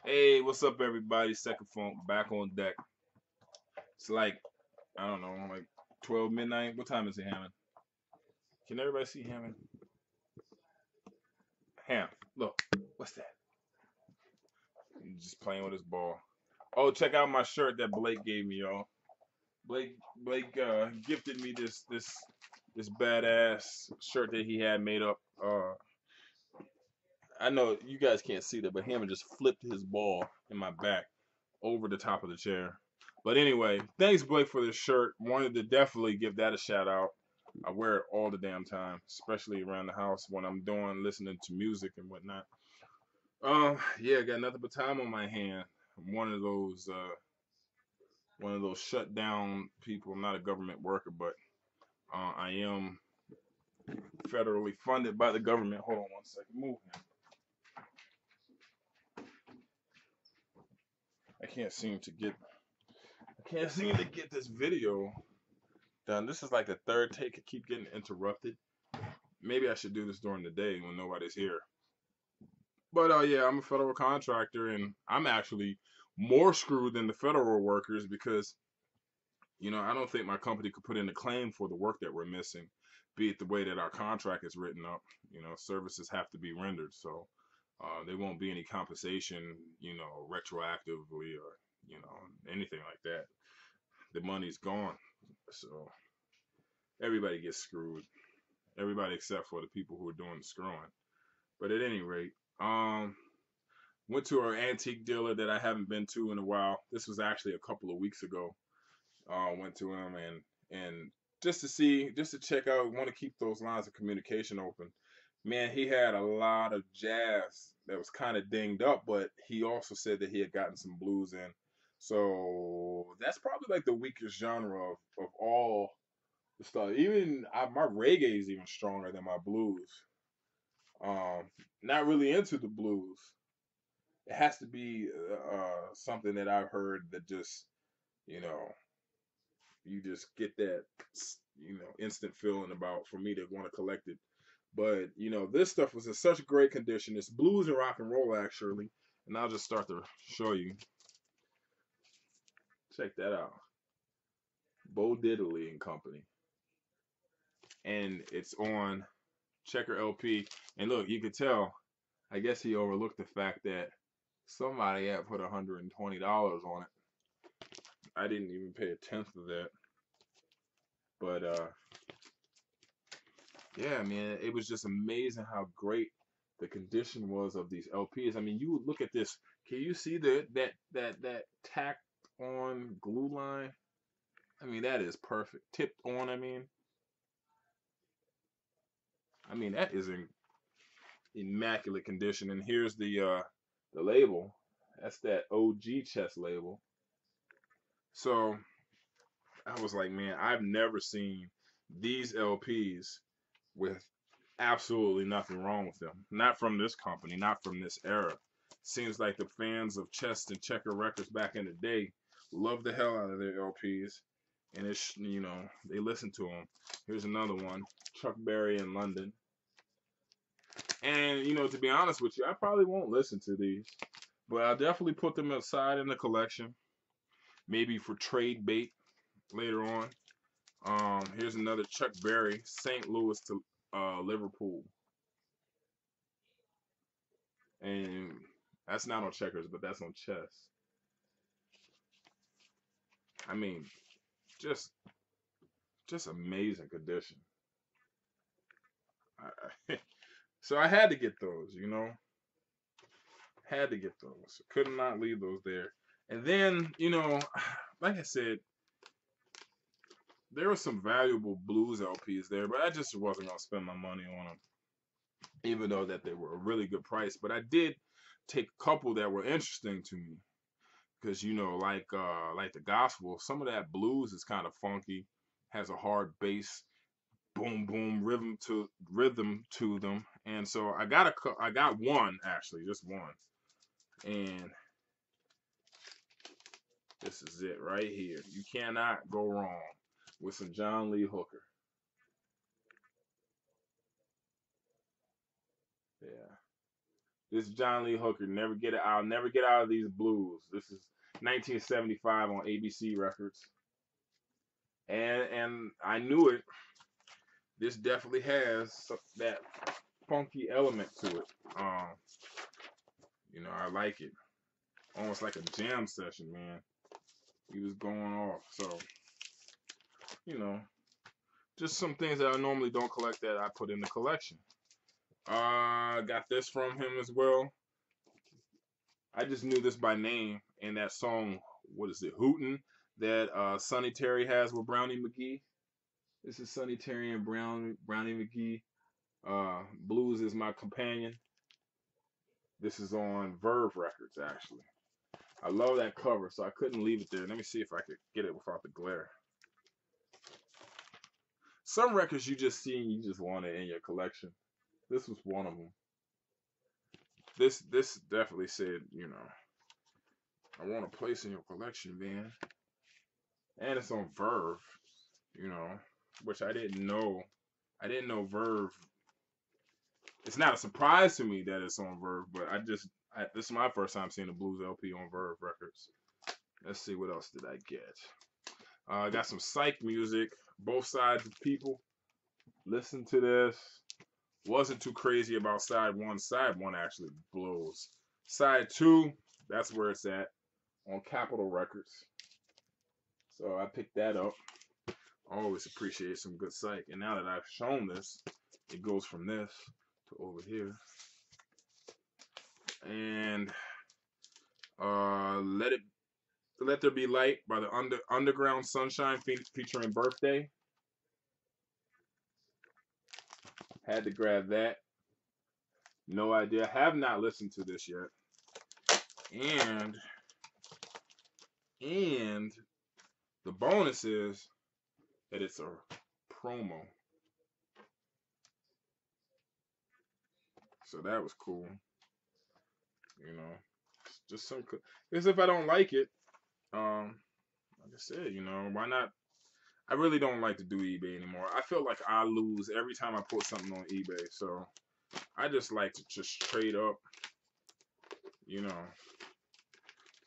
Hey, what's up, everybody? Second Funk back on deck. It's like, I don't know, like 12 midnight. What time is it, Hammond? Can everybody see Hammond? Ham, look, what's that? He's just playing with his ball. Oh, check out my shirt that Blake gave me, y'all. Blake gifted me this badass shirt that he had made up. I know you guys can't see that, but Hammond just flipped his ball in my back over the top of the chair. But anyway, thanks Blake for this shirt. Wanted to definitely give that a shout out. I wear it all the damn time, especially around the house when I'm doing listening to music and whatnot. Yeah, got nothing but time on my hand. I'm one of those shut down people. I'm not a government worker, but I am federally funded by the government. Hold on one second. Move him. I can't seem to get this video done. This is like the third take. I keep getting interrupted. Maybe I should do this during the day when nobody's here. But yeah, I'm a federal contractor, and I'm actually more screwed than the federal workers because I don't think my company could put in a claim for the work that we're missing, be it the way that our contract is written up. Services have to be rendered, so there won't be any compensation, retroactively or anything like that. The money's gone, so everybody gets screwed. Everybody except for the people who are doing the screwing. But at any rate, went to an antique dealer that I haven't been to in a while. This was actually a couple of weeks ago. Went to him and just to check out. Want to keep those lines of communication open. Man, he had a lot of jazz that was kind of dinged up, but he also said that he had gotten some blues in. So that's probably like the weakest genre of all the stuff. My reggae is even stronger than my blues. Not really into the blues. It has to be something that I've heard that just you know you just get that instant feeling about for me to want to collect it. But this stuff was in such great condition. It's blues and rock and roll actually, and I'll just start to show you. Check that out, Bo Diddley and Company, and it's on Checker LP. And look, you could tell. I guess he overlooked the fact that somebody had put $120 on it. I didn't even pay a tenth of that. But yeah, man, it was just amazing how great the condition was of these LPs. I mean, you would look at this. Can you see that tacked on glue line? I mean, that is perfect. Tipped on. I mean that is in immaculate condition. And here's the label. That's that OG chess label. So I was like, man, I've never seen these LPs with absolutely nothing wrong with them. Not from this company, not from this era. Seems like the fans of Chess and Checker Records back in the day loved the hell out of their LPs, and they listen to them. Here's another one, Chuck Berry in London. And to be honest with you, I probably won't listen to these, but I'll definitely put them aside in the collection, maybe for trade bait later on. Here's another Chuck Berry, St. Louis to Liverpool. And that's not on checkers, but that's on chess. I mean, just just amazing condition. So I had to get those. Had to get those. Could not leave those there. And then, like I said, there were some valuable blues LPs there, but I just wasn't gonna spend my money on them, even though that they were a really good price. But I did take a couple that were interesting to me because like the gospel, some of that blues is kind of funky, has a hard bass, boom boom rhythm to them, and so I got one actually, just one, and this is it right here. You cannot go wrong with some John Lee Hooker. Yeah, This John Lee Hooker. Never get it. I'll never get out of these blues. This is 1975 on ABC Records, and I knew it. This definitely has that funky element to it. Um, I like it. Almost like a jam session, man. He was going off. So, you know, just some things that I normally don't collect that I put in the collection. Got this from him as well. I just knew this by name, and that song, what is it, Hootin', that Sonny Terry has with Brownie McGhee. This is Sonny Terry and Brownie McGhee. Blues is My Companion. This is on Verve Records, actually. I love that cover, so I couldn't leave it there. Let me see if I could get it without the glare. Some records you just see and you just want it in your collection. This was one of them. This definitely said, I want a place in your collection, man. And it's on Verve, which I didn't know. I didn't know Verve. It's not a surprise to me that it's on Verve, but this is my first time seeing a blues LP on Verve Records. Let's see, what else did I get? I got some psych music, Both Sides of People. Listen to this. Wasn't too crazy about side one. Side one actually blows. Side two, that's where it's at on Capitol Records. So I picked that up. I always appreciate some good psych. And now that I've shown this, it goes from this to over here. And Let There Be Light by the Underground Sunshine featuring Birthday. Had to grab that. No idea. Have not listened to this yet. And the bonus is that it's a promo. So that was cool. Just some. Because if I don't like it, like I said, why not? I really don't like to do eBay anymore. I feel like I lose every time I put something on eBay. So I just like to just trade up,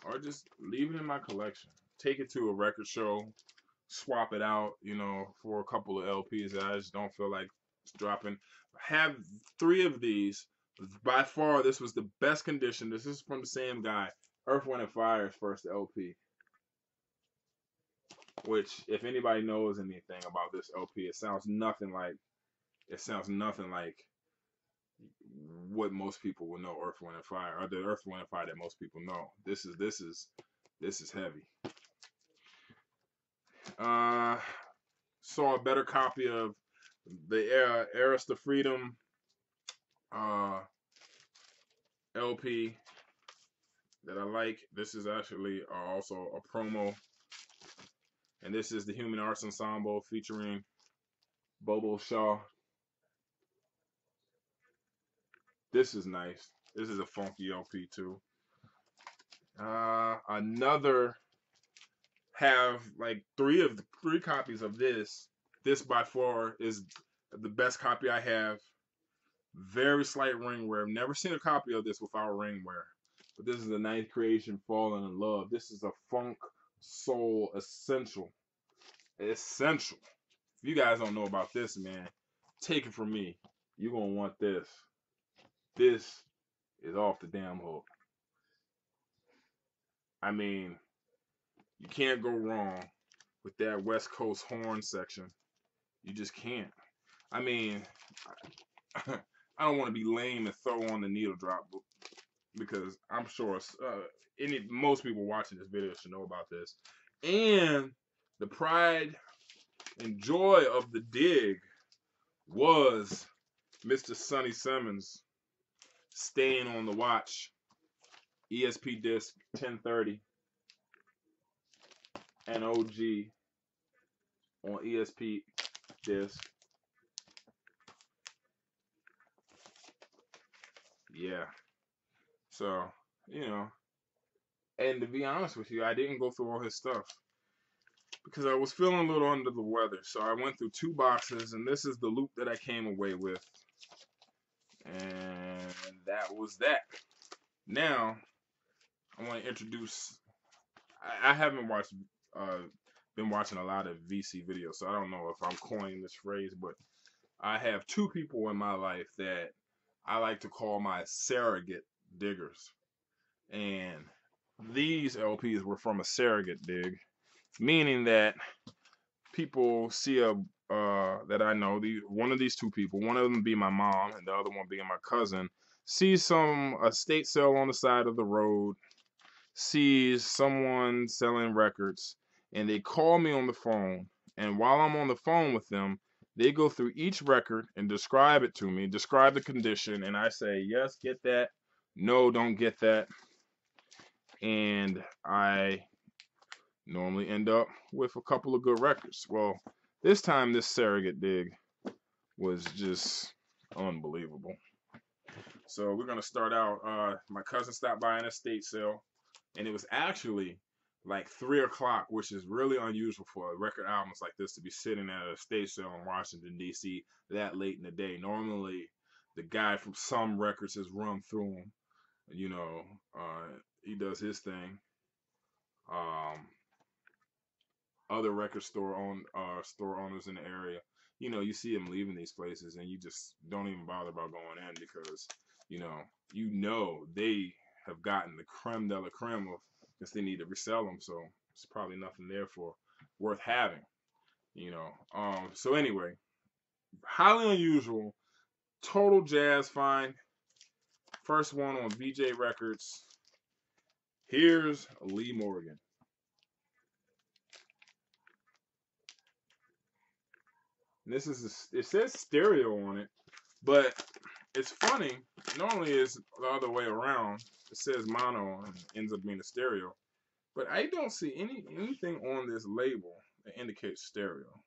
or just leave it in my collection. Take it to a record show, swap it out, for a couple of LPs that I just don't feel like dropping. Have 3 of these. By far, this was the best condition. This is from the same guy, Earth, Wind, and Fire's first LP. Which, if anybody knows anything about this LP, it sounds nothing like what most people will know Earth, Wind, and Fire, or the Earth, Wind, and Fire that most people know. This is heavy. Saw a better copy of the Heiress to Freedom LP that I like. This is actually also a promo. And this is the Human Arts Ensemble featuring Bobo Shaw. This is nice. This is a funky LP too. Another have like three copies of this. This by far is the best copy I have. Very slight ring wear. I've never seen a copy of this without ring wear. But this is the Ninth Creation, Fallen in Love. This is a funk soul essential. Essential. If you guys don't know about this, man, take it from me. You're going to want this. This is off the damn hook. I mean, you can't go wrong with that West Coast horn section. You just can't. I mean, I don't want to be lame and throw on the needle drop because I'm sure most people watching this video should know about this. And the pride and joy of the dig was Mr. Sonny Simmons staying on the watch. ESP disc 1030 and OG on ESP disc. Yeah. So, and to be honest with you, I didn't go through all his stuff because I was feeling a little under the weather. So I went through 2 boxes, and this is the loop that I came away with. And that was that. Now I want to introduce. I haven't watched, been watching a lot of VC videos, so I don't know if I'm coining this phrase, but I have two people in my life that I like to call my surrogate diggers, and these LPs were from a surrogate dig, meaning that people see a that I know, one of these two people, one of them be my mom and the other one being my cousin, sees some estate sale on the side of the road, sees someone selling records, and they call me on the phone. And while I'm on the phone with them, they go through each record and describe it to me, describe the condition, and I say, yes, get that. No, don't get that. And I normally end up with a couple of good records. Well, this time this surrogate dig was just unbelievable. So we're gonna start out. My cousin stopped by an estate sale, and it was actually like 3 o'clock, which is really unusual for a record albums like this to be sitting at a estate sale in Washington D.C. that late in the day. Normally, the guy from Some Records has run through them. You know, he does his thing. Um, Other record store owners in the area, you see them leaving these places, and you just don't even bother about going in because they have gotten the creme de la creme of, because they need to resell them, so it's probably nothing there for worth having. So anyway, highly unusual, total jazz find. First one on VJ Records. Here's Lee Morgan. It says stereo on it, but it's funny. Normally it's the other way around. It says mono and ends up being a stereo. But I don't see anything on this label that indicates stereo.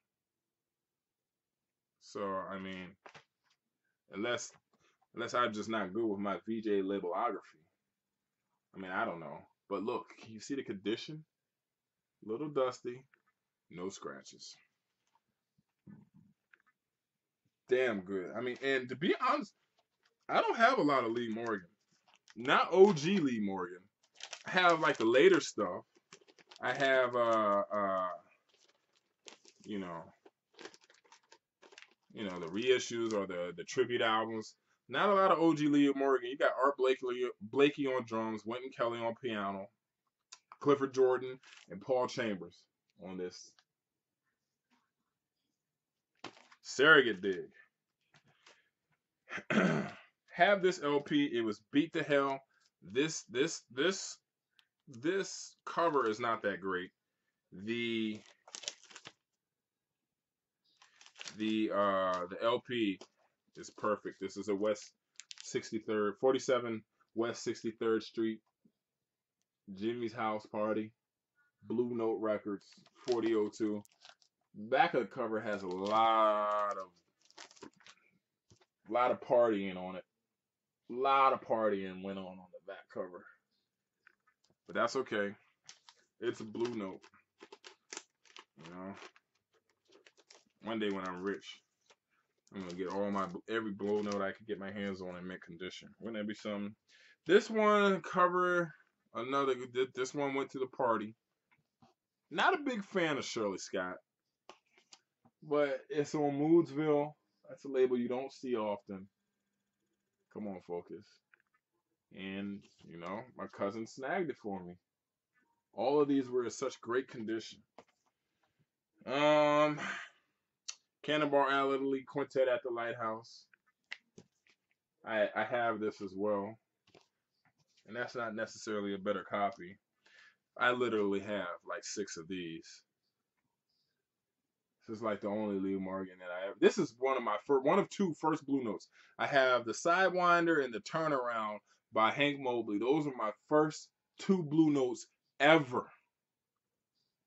So I mean, unless I'm just not good with my VJ labelography. I mean, I don't know. But look, can you see the condition? Little dusty, no scratches. Damn good. I mean, and to be honest, I don't have a lot of Lee Morgan. Not OG Lee Morgan. I have like the later stuff. I have you know, the reissues or the tribute albums. Not a lot of OG Lee Morgan. You got Art Blakey on drums, Wynton Kelly on piano, Clifford Jordan, and Paul Chambers on this surrogate dig. Have this LP. It was beat to hell. This cover is not that great. The LP is perfect. This is a West 63rd, 47 West 63rd Street, Jimmy's House Party, Blue Note Records, 4002. Back of the cover has a lot of partying on it. A lot of partying went on the back cover. But that's okay. It's a Blue Note. One day when I'm rich, I'm gonna get every Blue Note I could get my hands on in mint condition. Wouldn't that be something? This one cover this one went to the party. Not a big fan of Shirley Scott, but it's on Moodsville. That's a label you don't see often. Come on, focus. And my cousin snagged it for me. All of these were in such great condition. Cannonball Adderley Quintet at the Lighthouse. I have this as well, and that's not necessarily a better copy. I literally have like 6 of these. This is like the only Lee Morgan that I have. This is one of 2 first Blue Notes. I have the Sidewinder and the Turnaround by Hank Mobley. Those are my first 2 Blue Notes ever.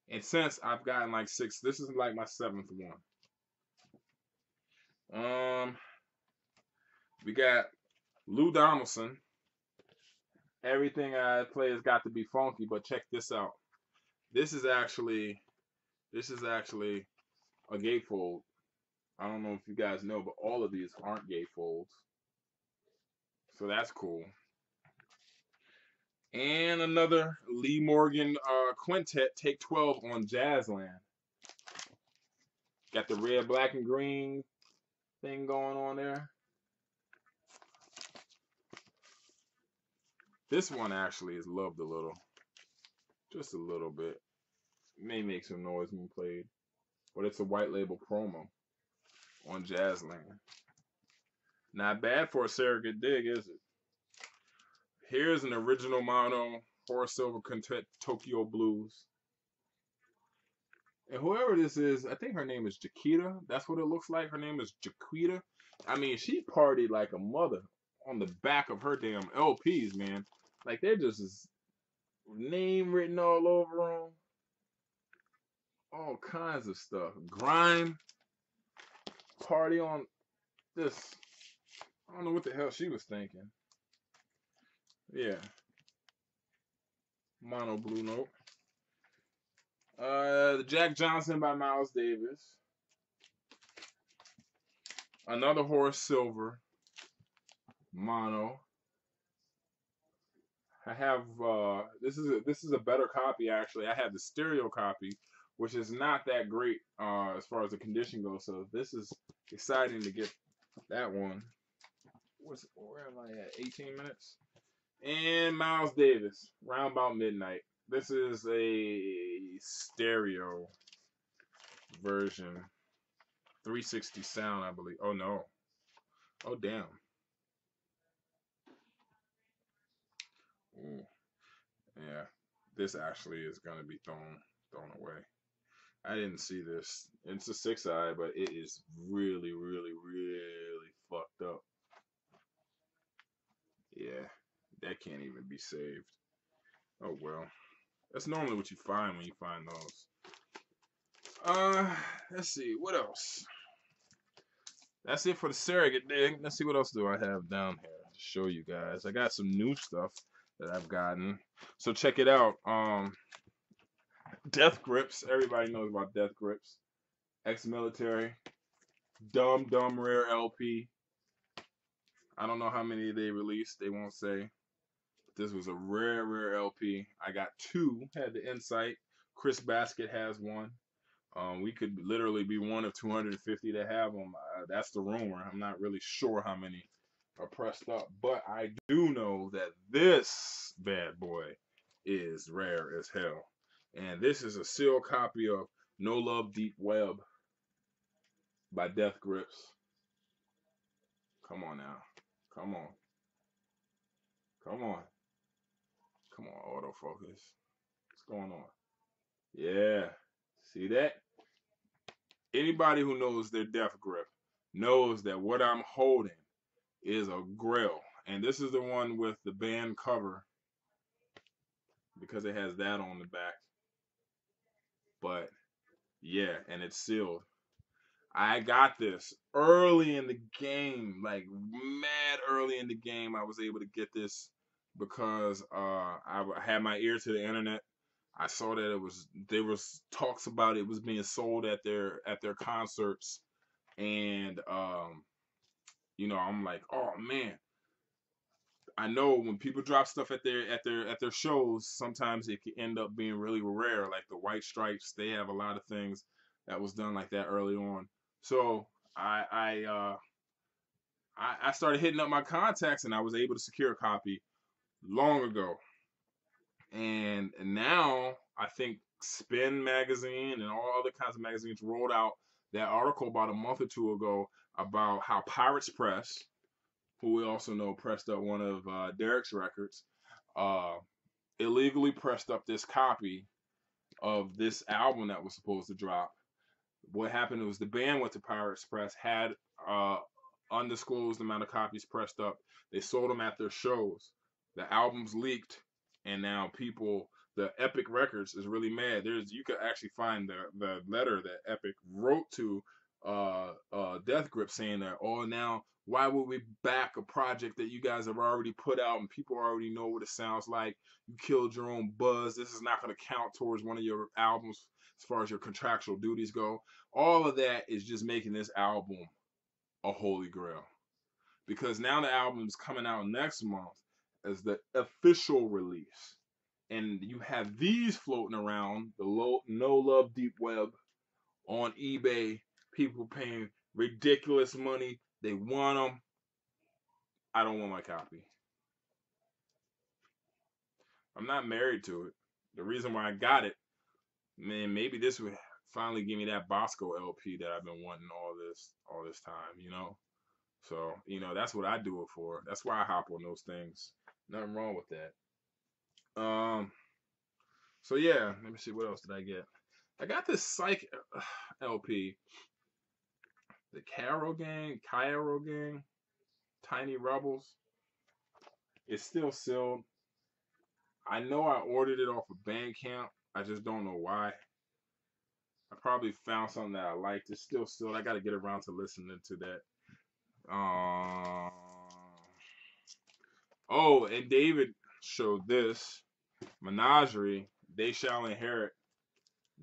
And since I've gotten like 6, this is like my 7th one. We got Lou Donaldson. Everything I play has got to be funky, but check this out. This is actually a gatefold. I don't know if you guys know, but all of these aren't gatefolds. So that's cool. And another Lee Morgan quintet, Take 12 on Jazzland. Got the red, black, and green thing going on there. This one actually is loved a little. Just a little bit. May make some noise when played. But it's a white label promo on Jazzland. Not bad for a surrogate dig, is it? Here's an original mono Horace Silver Quintet Tokyo Blues. And whoever this is, I think her name is Jaquita. That's what it looks like. Her name is Jaquita. I mean, she partied like a mother on the back of her damn LPs, man. Like, they're just his name written all over them. All kinds of stuff. Grime. Party on this. I don't know what the hell she was thinking. Yeah. Mono blue note. The Jack Johnson by Miles Davis. Another Horace Silver. Mono. I have this is a better copy actually. I have the stereo copy, which is not that great as far as the condition goes. So this is exciting to get that one. Where am I at? 18 minutes. And Miles Davis, round about midnight. This is a stereo version, 360 sound, I believe. Oh no. Oh damn. Ooh. Yeah. This actually is gonna be thrown away. I didn't see this. It's a 6i, but it is really, really, really fucked up. Yeah, that can't even be saved. Oh well. That's normally what you find when you find those. Let's see, what else? That's it for the surrogate dig. Let's see what else do I have down here to show you guys. I got some new stuff that I've gotten. So check it out. Death Grips. Everybody knows about Death Grips. Ex-military. Dumb Rare LP. I don't know how many they released. They won't say. This was a rare LP. I got two. Had the Insight. Chris Basket has one. We could literally be one of 250 that have them. That's the rumor. I'm not really sure how many are pressed up, but I do know that this bad boy is rare as hell. And this is a sealed copy of No Love Deep Web by Death Grips. Come on now. Come on. Come on. Come on, autofocus. What's going on? Yeah. See that? Anybody who knows their Death Grip knows that what I'm holding is a grill. And this is the one with the band cover because it has that on the back. But yeah, and it's sealed. I got this early in the game, like mad early in the game. I was able to get this because I had my ear to the internet. I saw that there was talks about it was being sold at their concerts, and you know, I'm like, oh man. I know when people drop stuff at their shows, sometimes it can end up being really rare. Like the White Stripes, they have a lot of things that was done like that early on. So I started hitting up my contacts, and I was able to secure a copy long ago. And now I think Spin magazine and all other kinds of magazines rolled out that article about a month or two ago about how Pirates Press, who we also know pressed up one of Derek's records, uh, illegally pressed up this copy of this album that was supposed to drop. What happened was the band went to Pirates Press, had undisclosed amount of copies pressed up. They sold them at their shows. The albums leaked, and now the Epic Records is really mad. You could actually find the letter that Epic wrote to Death Grip saying that, oh, now why would we back a project that you guys have already put out and people already know what it sounds like? You killed your own buzz. This is not going to count towards one of your albums as far as your contractual duties go. All of that is just making this album a holy grail. because now the album's coming out next month as the official release. And you have these floating around the No Love Deep Web on eBay. People paying ridiculous money. They want them. I don't want my copy. I'm not married to it. The reason why I got it, man, maybe this would finally give me that Bosco LP that I've been wanting all this time, you know? So, you know, that's what I do it for. That's why I hop on those things. Nothing wrong with that. So yeah, let me see, what else did I get? I got this Psych LP, the Cairo Gang, Tiny Rebels. It's still sealed. I know I ordered it off of Bandcamp. I just don't know why. I probably found something that I liked. It's still sealed. I got to get around to listening to that. Oh, and David showed this Menagerie. They Shall Inherit.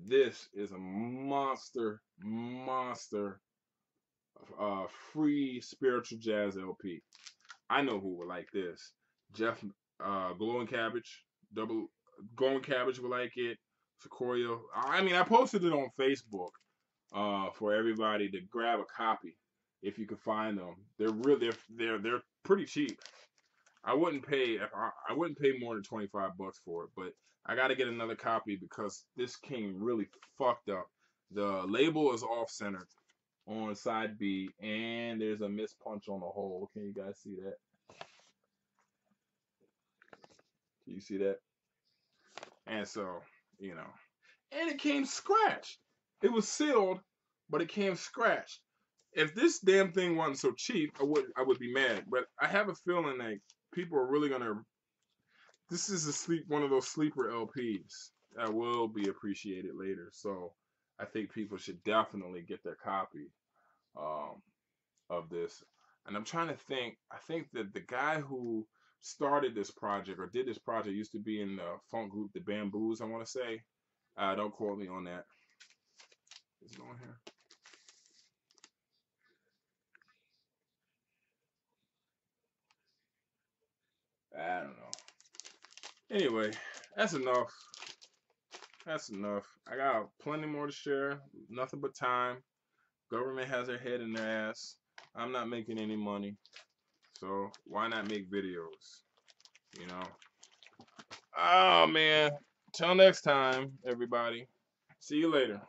This is a monster free spiritual jazz LP. I know who would like this. Jeff Glowing Cabbage, Glowing Cabbage would like it. Sequoia. I mean, I posted it on Facebook for everybody to grab a copy if you can find them. They're pretty cheap. I wouldn't pay more than $25 for it, but I got to get another copy because this came really fucked up. The label is off centered on side B, and there's a mispunch on the hole. Can you guys see that? Can you see that? And so, you know, and it came scratched. It was sealed, but it came scratched. If this damn thing wasn't so cheap, I would be mad. But I have a feeling like people are really gonna. This is one of those sleeper LPs that will be appreciated later. So I think people should definitely get their copy of this. And I'm trying to think. I think that the guy who started this project or did this project used to be in the funk group The Bamboos, I want to say. Don't quote me on that. Is it on here? I don't know. Anyway, that's enough. That's enough. I got plenty more to share. Nothing but time. Government has their head in their ass. I'm not making any money. So why not make videos? You know? Oh man. Till next time, everybody. See you later.